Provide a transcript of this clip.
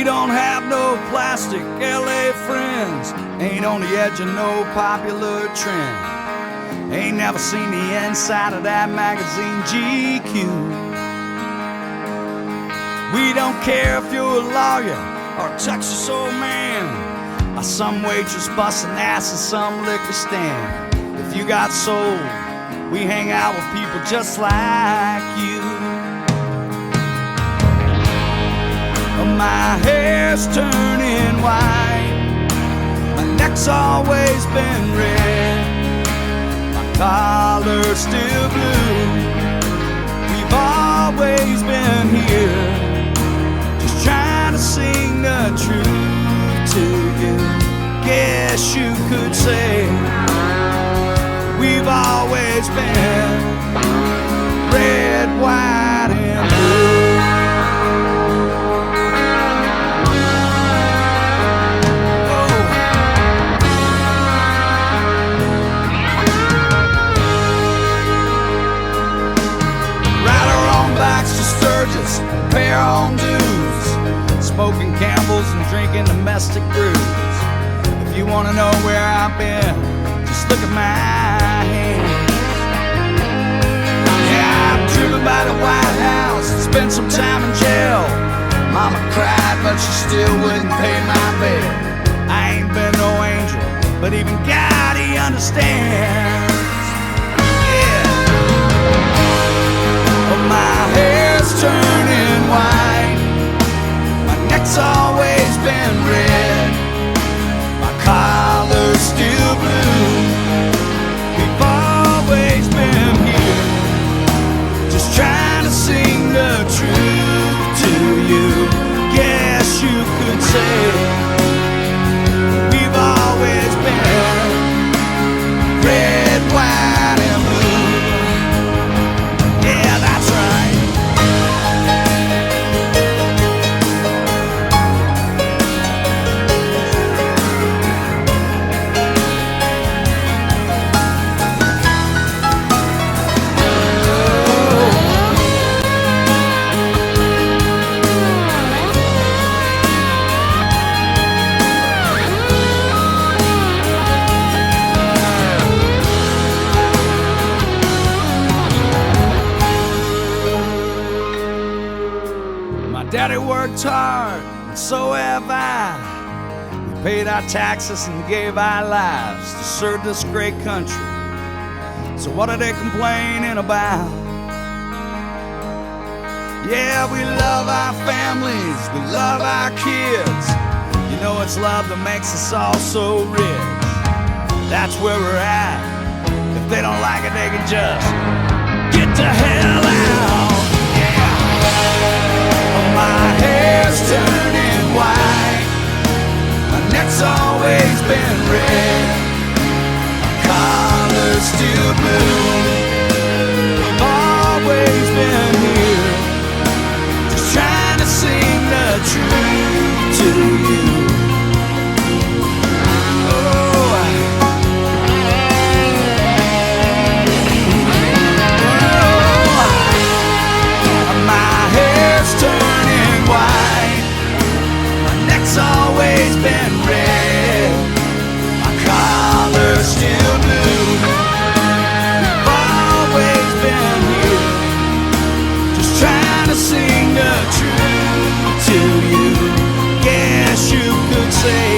don't have no plastic LA friends, ain't on the edge of no popular trend, ain't never seen the inside of that magazine GQ. We don't care if you're a lawyer or a Texas old man, or some waitress busting ass in some liquor stand. If you got soul, we hang out with people just like you. My hair's turning white, my neck's always been red, my collar's still blue. We've always been here, just trying to sing the truth to you. Guess you could say we've always been red, white, and blue. Pay our own dues, smoking Campbell's and drinking domestic brews. If you wanna know where I've been, just look at my hands. Yeah, I've driven by the White House, spent some time in jail. Mama cried, but she still wouldn't pay my bill. I ain't been no angel, but even God, He understands. Yeah. Oh, my hair's turning white, my neck's always been red, my collar's still blue. We've always been here, just trying to sing the truth to you. Guess you could say we've always been red, white, and blue. Yeah, that's right. Daddy worked hard, and so have I. We paid our taxes and gave our lives to serve this great country. So what are they complaining about? Yeah, we love our families, we love our kids. You know it's love that makes us all so rich. That's where we're at. If they don't like it, they can just get the hell out. My hair's turning white, my neck's always been red, my collar's still blue. We've always been here, just trying to sing the truth to you. Always been red, my collar's still blue. We've always been here, just trying to sing the truth to you. Guess you could say